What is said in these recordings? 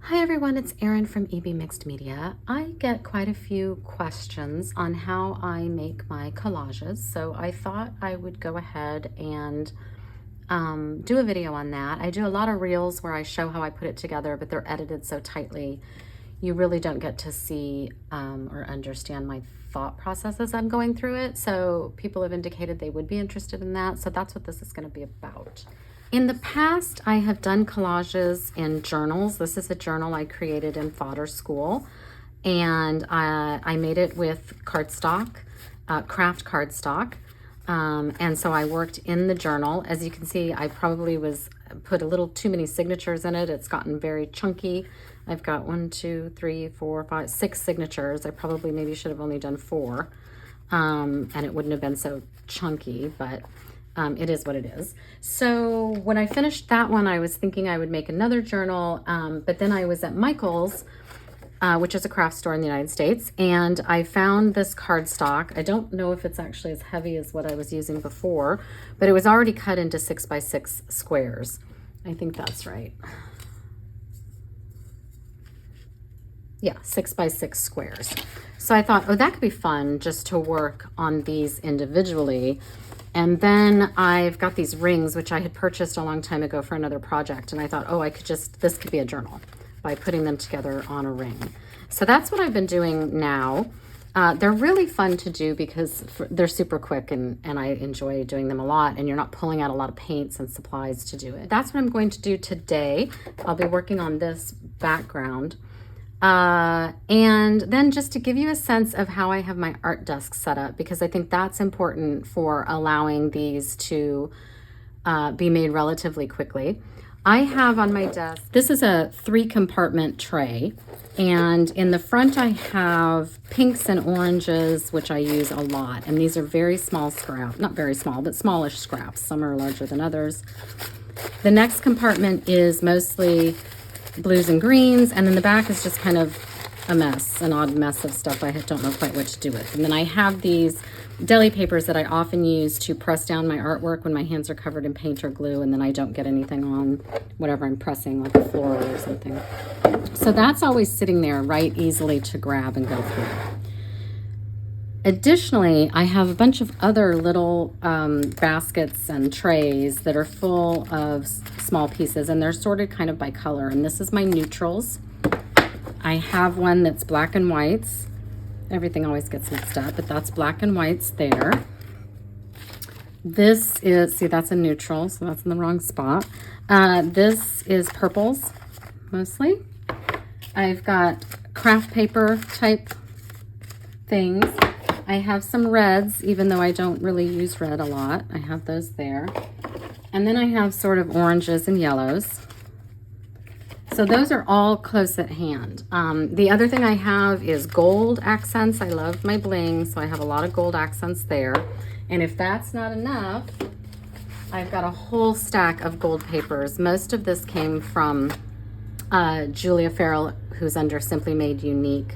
Hi everyone, it's Erin from EB Mixed Media. I get quite a few questions on how I make my collages, so I thought I would go ahead and do a video on that. I do a lot of reels where I show how I put it together, but they're edited so tightly you really don't get to see or understand my thought process as I'm going through it. So people have indicated they would be interested in that, so that's what this is going to be about. In the past, I have done collages in journals. This is a journal I created in fodder school, and I made it with cardstock, craft cardstock. And so I worked in the journal. As you can see, I probably put a little too many signatures in it. It's gotten very chunky. I've got 1, 2, 3, 4, 5, 6 signatures. I probably maybe should have only done 4, and it wouldn't have been so chunky, but it is what it is. So when I finished that one, I was thinking I would make another journal, but then I was at Michael's, which is a craft store in the United States, and I found this cardstock. I don't know if it's actually as heavy as what I was using before, but it was already cut into 6x6 squares. I think that's right. Yeah, 6x6 squares. So I thought, oh, that could be fun just to work on these individually. And then I've got these rings, which I had purchased a long time ago for another project. And I thought, oh, this could be a journal by putting them together on a ring. So that's what I've been doing now. They're really fun to do because they're super quick, and I enjoy doing them a lot, and you're not pulling out a lot of paints and supplies to do it. That's what I'm going to do today. I'll be working on this background. And then just to give you a sense of how I have my art desk set up, because I think that's important for allowing these to be made relatively quickly. I have on my desk, this is a 3-compartment tray, and in the front I have pinks and oranges, which I use a lot, and these are very small scraps, not very small, but smallish scraps. Some are larger than others. The next compartment is mostly blues and greens, and then the back is just kind of a mess, an odd mess of stuff I don't know quite what to do with. And then I have these deli papers that I often use to press down my artwork when my hands are covered in paint or glue, and then I don't get anything on whatever I'm pressing, like a floral or something. So that's always sitting there right easily to grab and go through. Additionally, I have a bunch of other little baskets and trays that are full of small pieces, and they're sorted kind of by color. And this is my neutrals. I have one that's black and whites. Everything always gets mixed up, but that's black and whites there. This is, see, that's a neutral, so that's in the wrong spot. This is purples, mostly. I've got craft paper type things. I have some reds, even though I don't really use red a lot. I have those there. And then I have sort of oranges and yellows. So those are all close at hand. The other thing I have is gold accents. I love my bling, so I have a lot of gold accents there. And if that's not enough, I've got a whole stack of gold papers. Most of this came from Julia Farrell, who's under Simply Made Unique.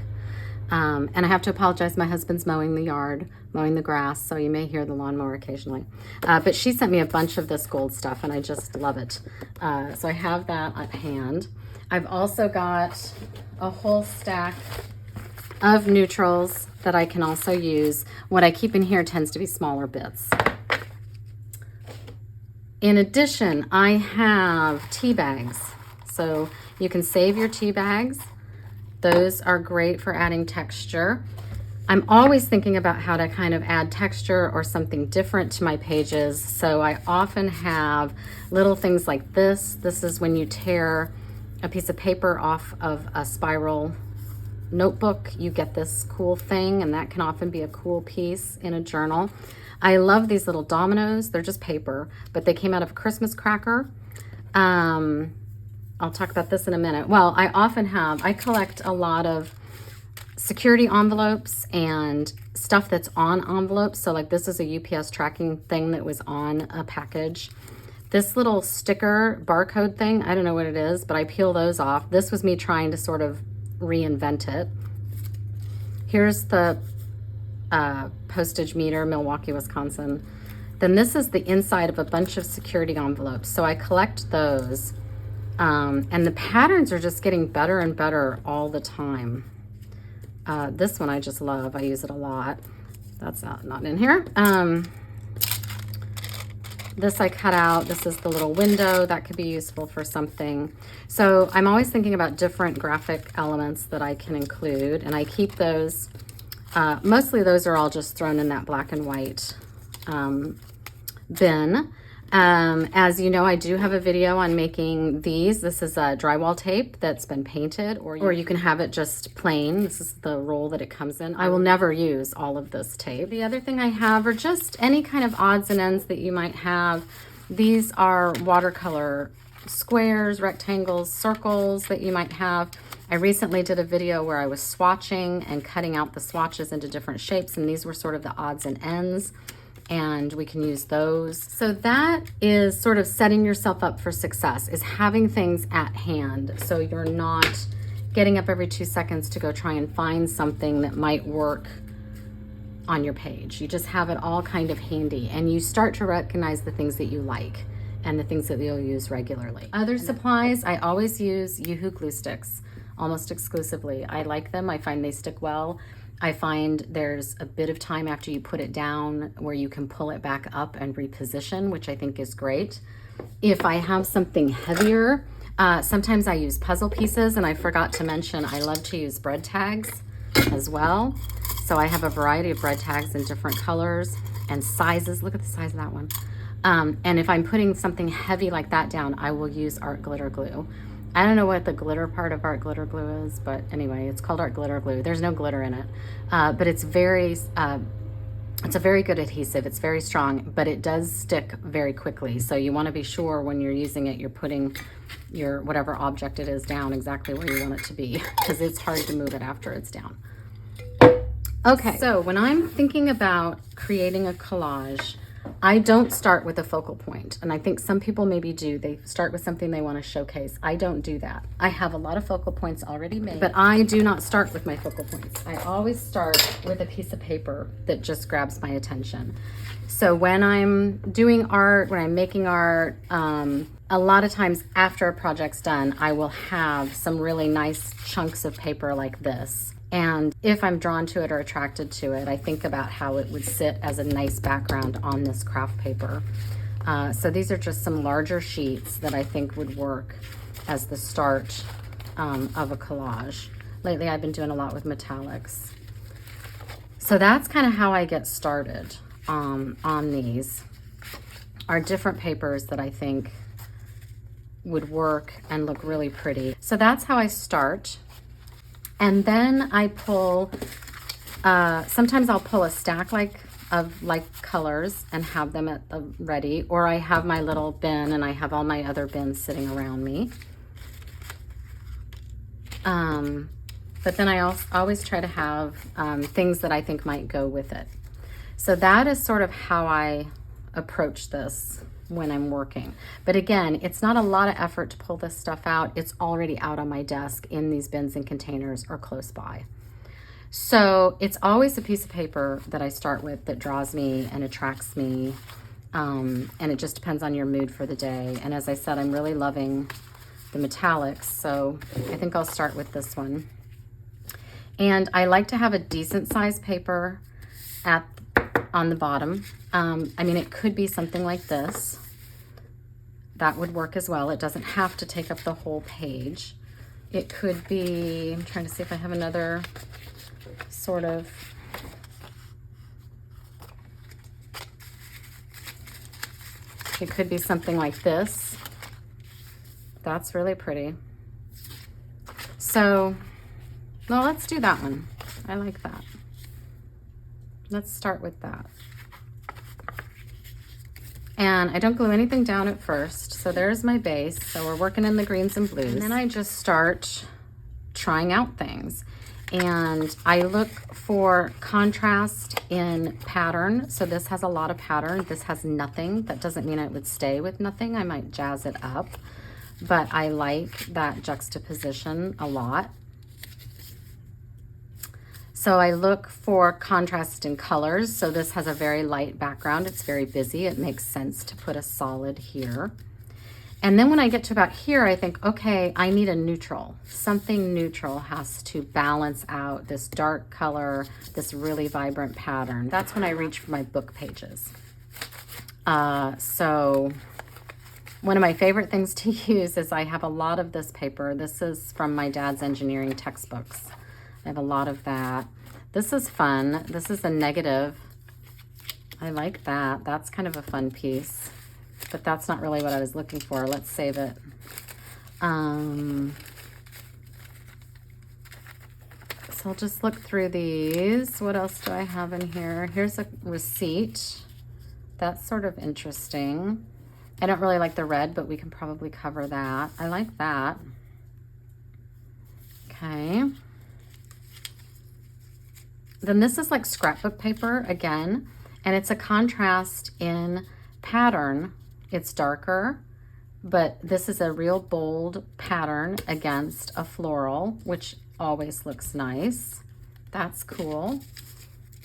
And I have to apologize, my husband's mowing the yard, mowing the grass, so you may hear the lawnmower occasionally. But she sent me a bunch of this gold stuff, and I just love it. So I have that at hand. I've also got a whole stack of neutrals that I can also use. What I keep in here tends to be smaller bits. In addition, I have tea bags. So you can save your tea bags. Those are great for adding texture. I'm always thinking about how to kind of add texture or something different to my pages. So I often have little things like this. This is when you tear a piece of paper off of a spiral notebook, you get this cool thing, and that can often be a cool piece in a journal. I love these little dominoes. They're just paper, but they came out of a Christmas cracker. I'll talk about this in a minute. Well, I collect a lot of security envelopes and stuff that's on envelopes. So like this is a UPS tracking thing that was on a package. This little sticker barcode thing, I don't know what it is, but I peel those off. This was me trying to sort of reinvent it. Here's the postage meter, Milwaukee, Wisconsin. Then this is the inside of a bunch of security envelopes. So I collect those. And the patterns are just getting better and better all the time. This one I just love. I use it a lot. That's not in here. This I cut out. This is the little window that could be useful for something. So I'm always thinking about different graphic elements that I can include, and I keep those, mostly those are all just thrown in that black and white bin. As you know, I do have a video on making these. This is a drywall tape that's been painted, or you can have it just plain. This is the roll that it comes in. I will never use all of this tape. The other thing I have are just any kind of odds and ends that you might have. These are watercolor squares, rectangles, circles that you might have. I recently did a video where I was swatching and cutting out the swatches into different shapes, and these were sort of the odds and ends, and we can use those. So that is sort of setting yourself up for success, is having things at hand. So you're not getting up every 2 seconds to go try and find something that might work on your page. You just have it all kind of handy, and you start to recognize the things that you like and the things that you'll use regularly. Other supplies, I always use Yoo-Hoo glue sticks, almost exclusively. I like them. I find they stick well. I find there's a bit of time after you put it down where you can pull it back up and reposition, which I think is great. If I have something heavier, sometimes I use puzzle pieces, and I forgot to mention I love to use bread tags as well. So I have a variety of bread tags in different colors and sizes. Look at the size of that one. And if I'm putting something heavy like that down, I will use art glitter glue. I don't know what the glitter part of art glitter glue is, but anyway, it's called art glitter glue. There's no glitter in it, but it's a very good adhesive. It's very strong, but it does stick very quickly. So you want to be sure when you're using it, you're putting your whatever object it is down exactly where you want it to be, because it's hard to move it after it's down. Okay, so when I'm thinking about creating a collage, I don't start with a focal point, and I think some people maybe do. They start with something they want to showcase. I don't do that. I have a lot of focal points already made, but I do not start with my focal points. I always start with a piece of paper that just grabs my attention. So when I'm doing art, when I'm making art, a lot of times after a project's done, I will have some really nice chunks of paper like this. And if I'm drawn to it or attracted to it, I think about how it would sit as a nice background on this craft paper. So these are just some larger sheets that I think would work as the start of a collage. Lately, I've been doing a lot with metallics. So that's kind of how I get started on these. Are different papers that I think would work and look really pretty. So that's how I start. And then I pull, sometimes I'll pull a stack of colors and have them at the ready, or I have my little bin and I have all my other bins sitting around me. But then I always try to have things that I think might go with it. So that is sort of how I approach this when I'm working. But again, it's not a lot of effort to pull this stuff out. It's already out on my desk in these bins and containers or close by. So it's always a piece of paper that I start with that draws me and attracts me. And it just depends on your mood for the day. And as I said, I'm really loving the metallics. So I think I'll start with this one. And I like to have a decent size paper on the bottom. I mean, it could be something like this. That would work as well. It doesn't have to take up the whole page. It could be, I'm trying to see if I have another sort of, it could be something like this. That's really pretty. So, well, let's do that one. I like that. Let's start with that. And I don't glue anything down at first. So there's my base. So we're working in the greens and blues. And then I just start trying out things. And I look for contrast in pattern. So this has a lot of pattern. This has nothing. That doesn't mean it would stay with nothing. I might jazz it up. But I like that juxtaposition a lot. So I look for contrast in colors. So this has a very light background. It's very busy. It makes sense to put a solid here. And then when I get to about here, I think, okay, I need a neutral. Something neutral has to balance out this dark color, this really vibrant pattern. That's when I reach for my book pages. So one of my favorite things to use is I have a lot of this paper. This is from my dad's engineering textbooks. I have a lot of that. This is fun. This is a negative. I like that. That's kind of a fun piece. But that's not really what I was looking for. Let's save it. So I'll just look through these. What else do I have in here? Here's a receipt. That's sort of interesting. I don't really like the red, but we can probably cover that. I like that. Okay. Then this is like scrapbook paper again, and it's a contrast in pattern. It's darker, but this is a real bold pattern against a floral, which always looks nice. That's cool.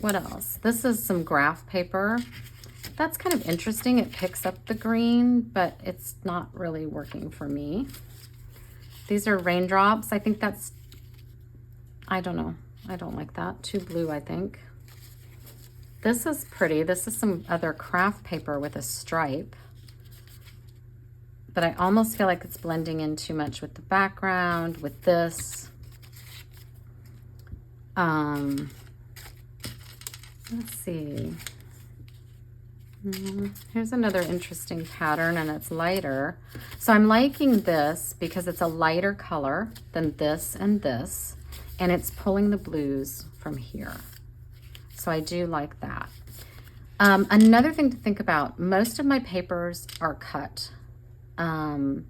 What else? This is some graph paper. That's kind of interesting. It picks up the green, but it's not really working for me. These are raindrops. I think that's, I don't know. I don't like that. Too blue, I think. This is pretty. This is some other craft paper with a stripe. But I almost feel like it's blending in too much with the background, with this. Let's see. Here's another interesting pattern, and it's lighter. So I'm liking this because it's a lighter color than this and this, and it's pulling the blues from here. So I do like that. Another thing to think about, most of my papers are cut. And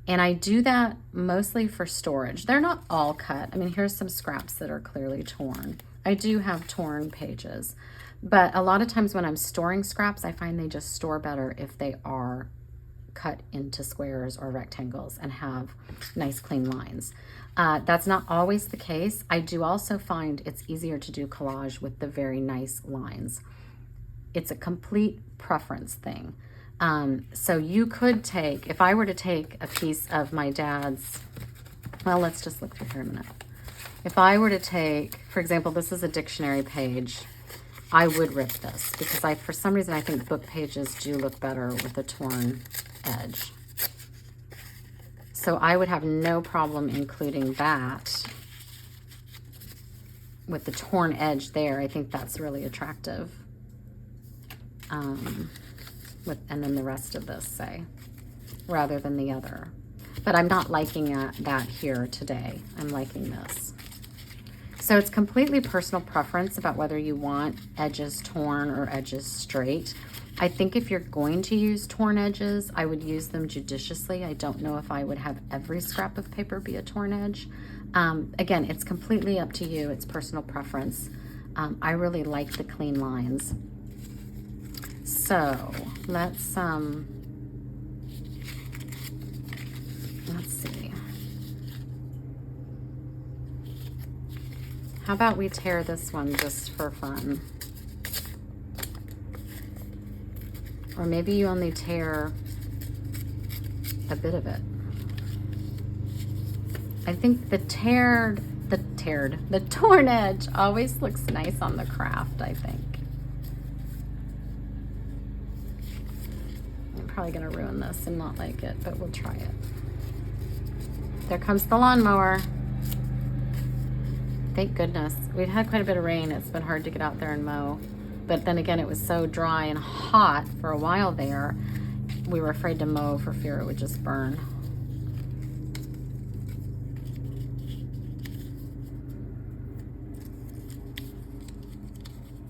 I do that mostly for storage. They're not all cut. I mean, here's some scraps that are clearly torn. I do have torn pages, but a lot of times when I'm storing scraps, I find they just store better if they are cut into squares or rectangles and have nice clean lines. That's not always the case. I do also find it's easier to do collage with the very nice lines. It's a complete preference thing. So you could take, if I were to take a piece of my dad's, well, let's just look through here a minute. If I were to take, for example, this is a dictionary page, I would rip this because for some reason, I think book pages do look better with a torn edge. So I would have no problem including that with the torn edge there. I think that's really attractive. And then the rest of this, say, rather than the other. But I'm not liking that here today. I'm liking this. So it's completely personal preference about whether you want edges torn or edges straight. I think if you're going to use torn edges, I would use them judiciously. I don't know if I would have every scrap of paper be a torn edge. Again, it's completely up to you. It's personal preference. I really like the clean lines. So let's see. How about we tear this one just for fun? Or maybe you only tear a bit of it. I think the torn edge always looks nice on the craft, I think. I'm probably gonna ruin this and not like it, but we'll try it. There comes the lawnmower. Thank goodness. We've had quite a bit of rain. It's been hard to get out there and mow. But then again, it was so dry and hot for a while there, we were afraid to mow for fear it would just burn.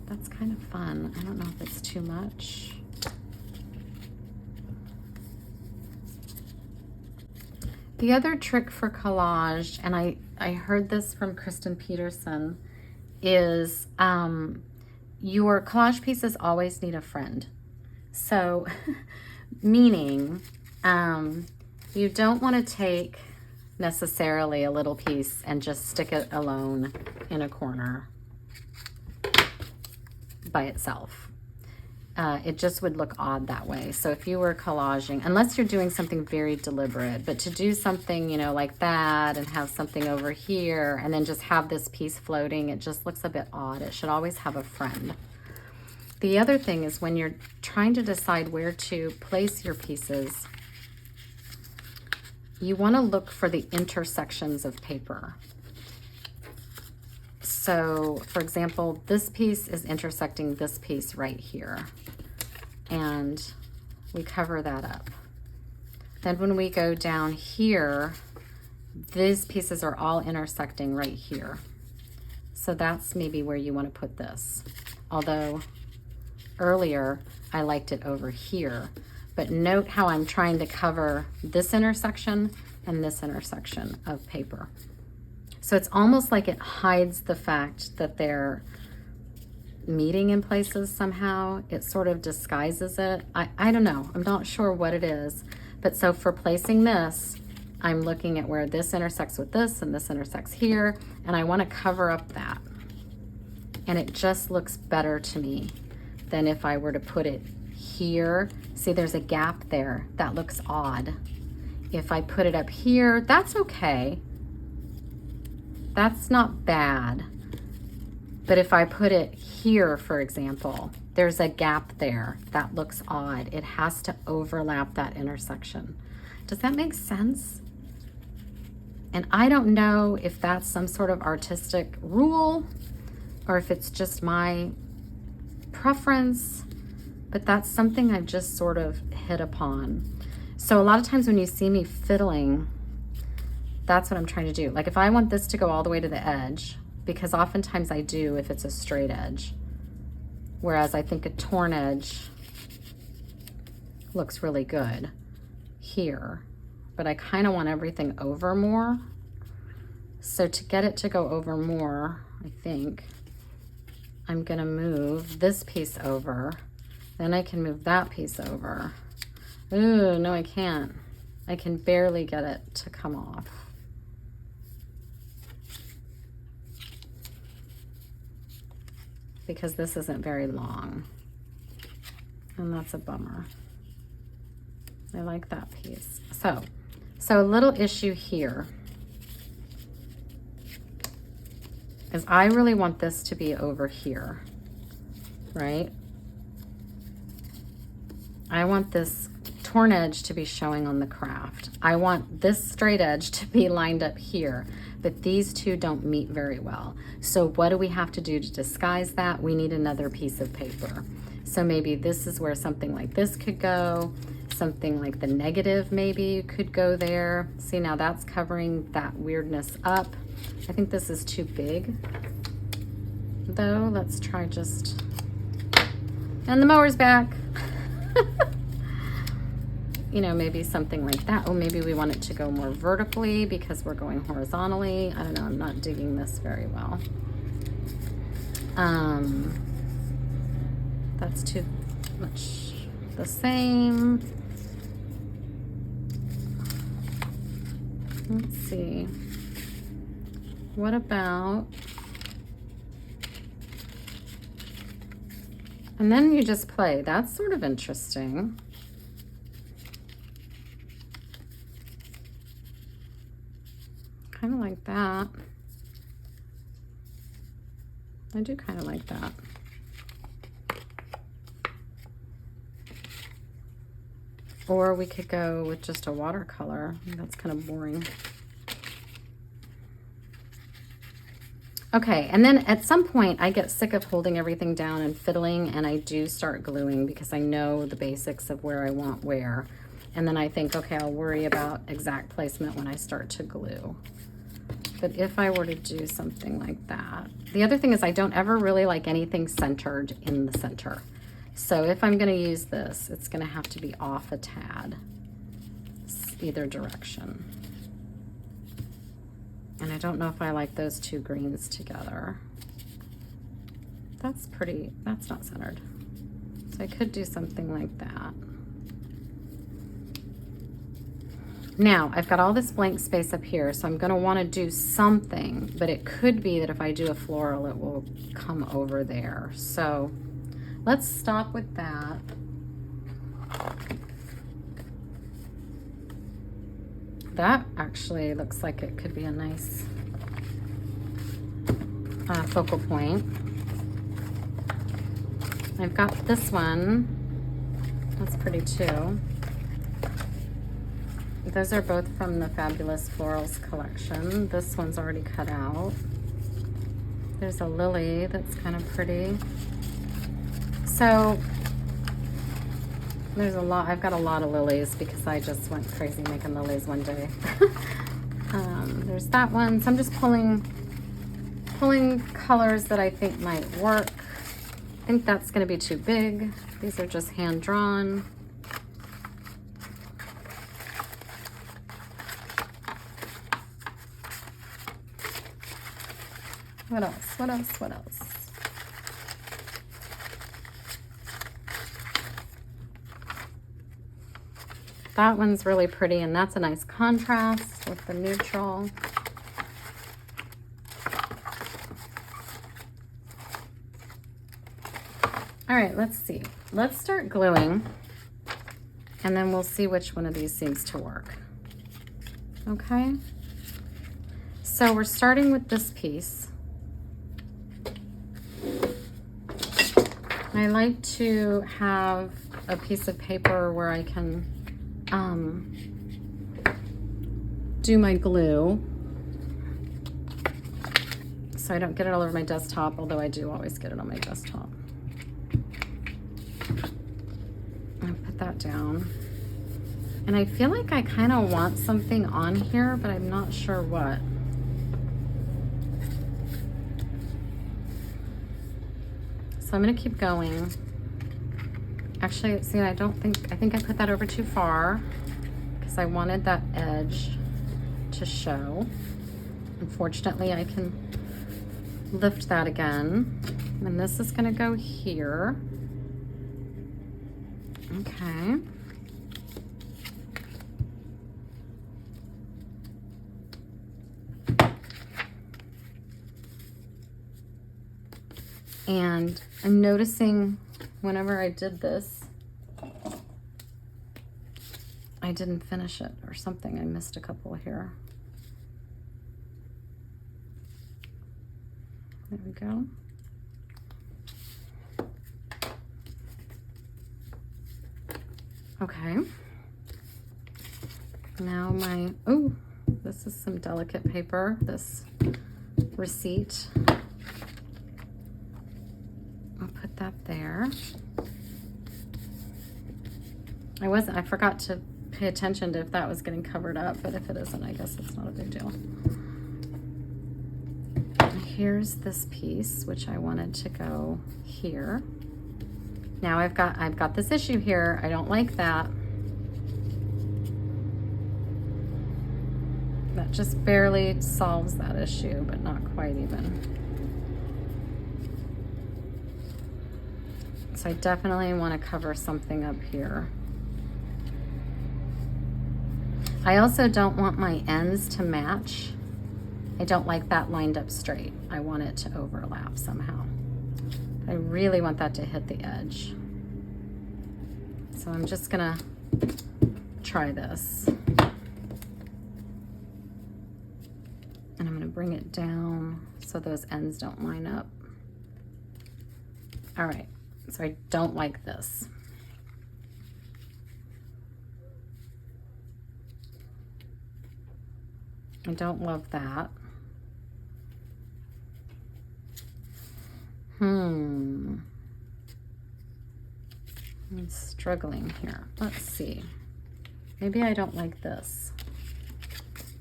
That's kind of fun. I don't know if it's too much. The other trick for collage, and I heard this from Kristen Peterson, is your collage pieces always need a friend. So, meaning you don't want to take necessarily a little piece and just stick it alone in a corner by itself. it just would look odd that way. So if you were collaging, unless you're doing something very deliberate, but to do something, you know, like that and have something over here and then just have this piece floating, it just looks a bit odd. It should always have a friend. The other thing is when you're trying to decide where to place your pieces, you want to look for the intersections of paper. So, for example, this piece is intersecting this piece right here, and we cover that up. Then when we go down here, these pieces are all intersecting right here. So that's maybe where you want to put this. Although earlier I liked it over here, but note how I'm trying to cover this intersection and this intersection of paper. So it's almost like it hides the fact that they're meeting in places somehow. It sort of disguises it. I don't know. I'm not sure what it is. But so for placing this, I'm looking at where this intersects with this and this intersects here, and I want to cover up that. And it just looks better to me than if I were to put it here. See, there's a gap there. That looks odd. If I put it up here, that's okay. That's not bad. But if I put it here, for example, there's a gap there. That looks odd. It has to overlap that intersection. Does that make sense? And I don't know if that's some sort of artistic rule or if it's just my preference, but that's something I've just sort of hit upon. So a lot of times when you see me fiddling, that's what I'm trying to do. Like if I want this to go all the way to the edge, because oftentimes I do if it's a straight edge, whereas I think a torn edge looks really good here, but I kind of want everything over more. So to get it to go over more, I think I'm gonna move this piece over, then I can move that piece over. Ooh, no, I can't. I can barely get it to come off. Because this isn't very long. And that's a bummer. I like that piece. So a little issue here is I really want this to be over here, right? I want this torn edge to be showing on the craft. I want this straight edge to be lined up here, but these two don't meet very well. So what do we have to do to disguise that? We need another piece of paper. So maybe this is where something like this could go. Something like the negative maybe could go there. See, now that's covering that weirdness up. I think this is too big though. Let's try just, and the mower's back. You know, maybe something like that. Oh, maybe we want it to go more vertically because we're going horizontally. I don't know, I'm not digging this very well. That's too much the same. Let's see. What about, and then you just play. That's sort of interesting. Kind of like that. I do kind of like that. Or we could go with just a watercolor. That's kind of boring. Okay, and then at some point I get sick of holding everything down and fiddling, and I do start gluing because I know the basics of where I want where. And then I think, okay, I'll worry about exact placement when I start to glue. But if I were to do something like that, the other thing is I don't ever really like anything centered in the center. So if I'm gonna use this, it's gonna have to be off a tad, either direction. And I don't know if I like those two greens together. That's pretty, that's not centered. So I could do something like that. Now, I've got all this blank space up here, so I'm gonna wanna do something, but it could be that if I do a floral, it will come over there. So let's stop with that. That actually looks like it could be a nice focal point. I've got this one. That's pretty too. Those are both from the Fabulous Florals collection. This one's already cut out. There's a lily that's kind of pretty. So there's a lot. I've got a lot of lilies because I just went crazy making lilies one day. There's that one. So I'm just pulling colors that I think might work. I think that's going to be too big. These are just hand drawn. What else? What else? What else? That one's really pretty, and that's a nice contrast with the neutral. All right, let's see. Let's start gluing, and then we'll see which one of these seems to work. Okay? So we're starting with this piece. I like to have a piece of paper where I can do my glue so I don't get it all over my desktop, although I do always get it on my desktop. I'll put that down. And I feel like I kind of want something on here, but I'm not sure what. So I'm gonna keep going. Actually, see, I think I put that over too far because I wanted that edge to show. Unfortunately, I can lift that again. And this is gonna go here. Okay. And I'm noticing whenever I did this, I didn't finish it or something. I missed a couple here. There we go. Okay. Now oh, this is some delicate paper, this receipt. I'll put that there. I forgot to pay attention to if that was getting covered up, but if it isn't, I guess it's not a big deal. Here's this piece, which I wanted to go here. Now I've got this issue here. I don't like that. That just barely solves that issue, but not quite even. So I definitely want to cover something up here. I also don't want my ends to match. I don't like that lined up straight. I want it to overlap somehow. I really want that to hit the edge. So I'm just gonna try this. And I'm gonna bring it down so those ends don't line up. All right. So I don't like this. I don't love that. I'm struggling here. Let's see. Maybe I don't like this.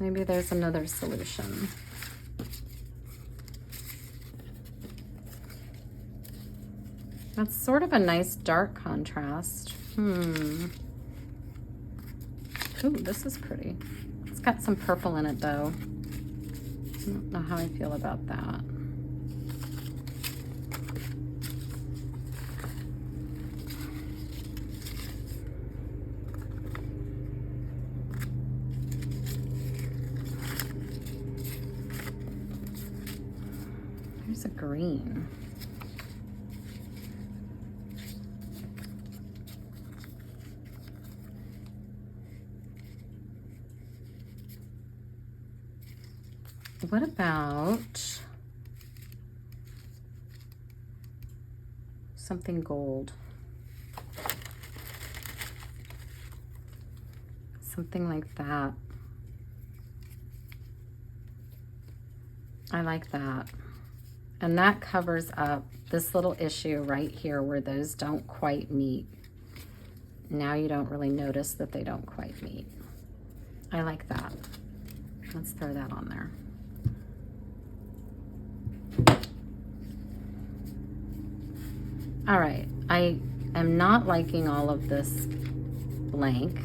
Maybe there's another solution. That's sort of a nice dark contrast. Ooh, this is pretty. It's got some purple in it though. I don't know how I feel about that. There's a green. what about something gold? Something like that. I like that. And that covers up this little issue right here where those don't quite meet. Now you don't really notice that they don't quite meet. I like that. Let's throw that on there. All right, I am not liking all of this blank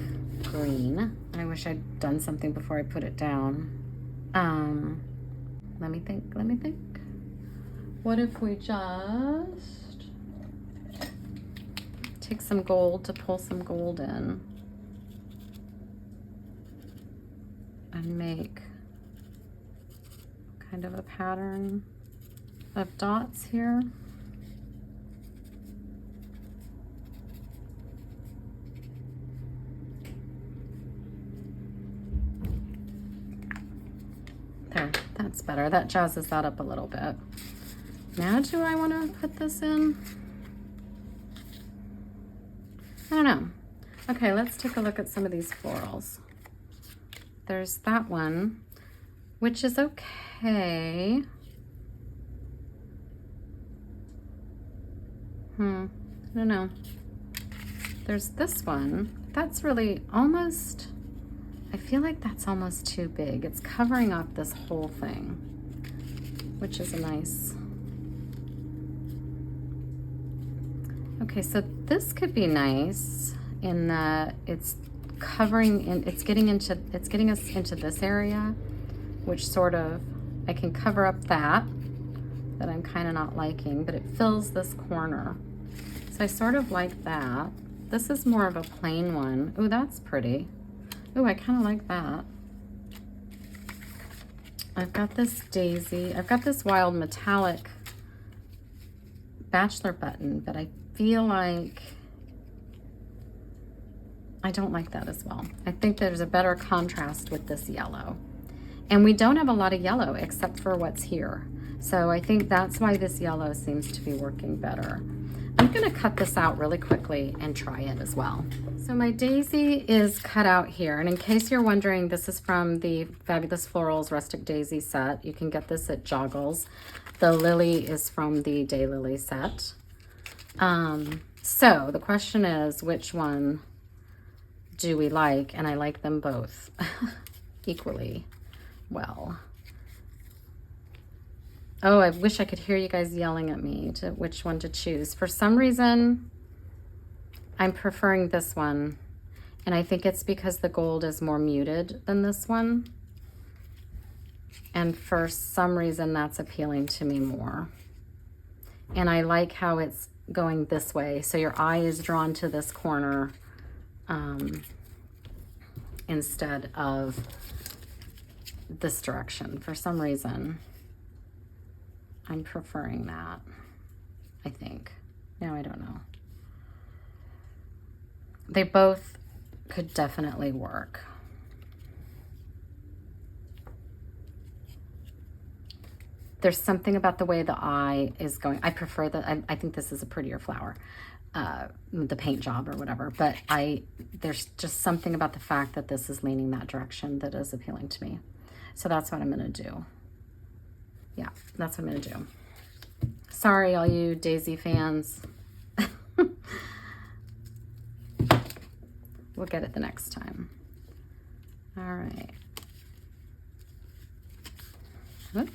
green. I wish I'd done something before I put it down. Let me think. What if we just take some gold to pull some gold in and make kind of a pattern of dots here? There, that's better. That jazzes that up a little bit. Now, do I want to put this in? I don't know. Okay, let's take a look at some of these florals. There's that one, which is okay. I don't know. There's this one. That's really almost, I feel like that's almost too big. It's covering up this whole thing, which is a nice. Okay, so this could be nice in that it's covering in, it's getting us into this area, which sort of, I can cover up that I'm kind of not liking, but it fills this corner. So I sort of like that. This is more of a plain one. Ooh, that's pretty. Ooh, I kind of like that. I've got this daisy. I've got this wild metallic bachelor button, but I feel like I don't like that as well. I think there's a better contrast with this yellow. And we don't have a lot of yellow except for what's here. So I think that's why this yellow seems to be working better. I'm gonna cut this out really quickly and try it as well. So my daisy is cut out here. And in case you're wondering, this is from the Fabulous Florals Rustic Daisy set. You can get this at Joggles. The lily is from the Daylily set. So the question is, which one do we like? And I like them both equally well. Oh, I wish I could hear you guys yelling at me to which one to choose. For some reason, I'm preferring this one. And I think it's because the gold is more muted than this one. And for some reason, that's appealing to me more. And I like how it's going this way. So your eye is drawn to this corner instead of this direction. For some reason, I'm preferring that, I think. No, I don't know. They both could definitely work. There's something about the way the eye is going. I prefer that. I think this is a prettier flower, the paint job or whatever. But there's just something about the fact that this is leaning that direction that is appealing to me. So that's what I'm going to do. Yeah, that's what I'm going to do. Sorry, all you Daisy fans. We'll get it the next time. All right. Whoop.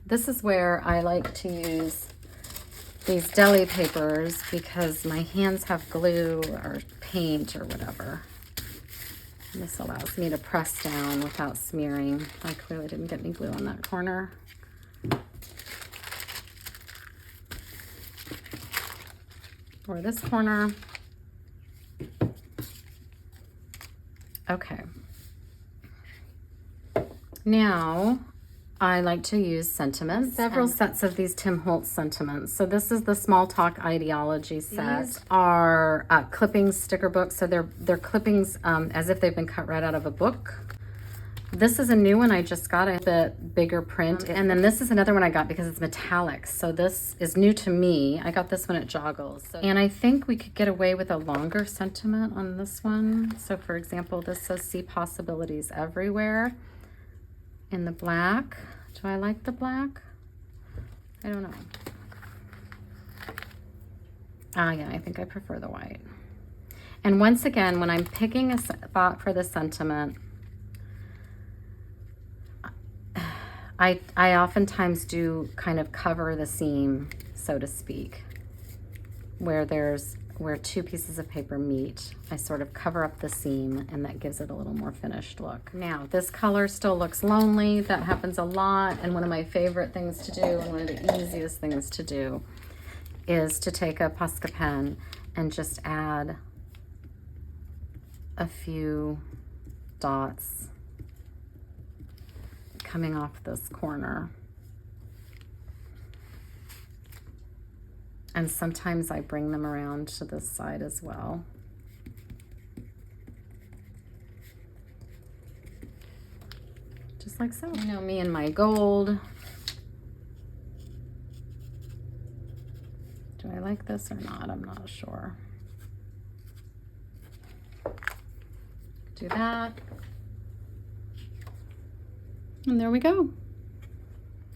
This is where I like to use these deli papers because my hands have glue or paint or whatever. And this allows me to press down without smearing. I clearly didn't get any glue on that corner. Or this corner. Okay. Now, I like to use sentiments. Several sets of these Tim Holtz sentiments. So this is the Small Talk Ideology set. These are clippings, sticker books. So they're clippings as if they've been cut right out of a book. This is a new one I just got, a bit bigger print. And then this is another one I got because it's metallic. So this is new to me. I got this one at Joggles. And I think we could get away with a longer sentiment on this one. So for example, this says see possibilities everywhere in the black. Do I like the black? I don't know. Ah, yeah, I think I prefer the white. And once again, when I'm picking a spot for the sentiment, I oftentimes do kind of cover the seam, so to speak, where two pieces of paper meet. I sort of cover up the seam, and that gives it a little more finished look. Now, this color still looks lonely. That happens a lot, and one of my favorite things to do, and one of the easiest things to do, is to take a Posca pen and just add a few dots coming off this corner. And sometimes I bring them around to this side as well. Just like so. You know me and my gold. Do I like this or not? I'm not sure. Do that. And there we go.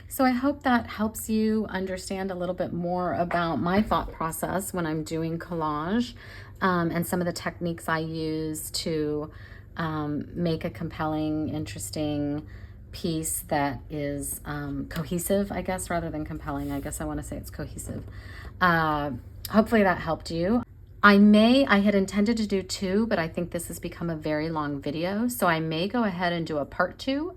So I hope that helps you understand a little bit more about my thought process when I'm doing collage, and some of the techniques I use to make a compelling, interesting piece that is cohesive, I guess, rather than compelling. I guess I want to say it's cohesive. Hopefully that helped you. I had intended to do 2, but I think this has become a very long video, so I may go ahead and do a part 2.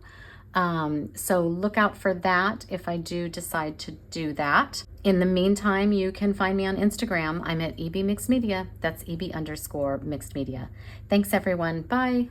So look out for that if I do decide to do that. In the meantime, you can find me on Instagram. I'm at EB Mixed Media. That's EB_Mixed Media. Thanks everyone. Bye.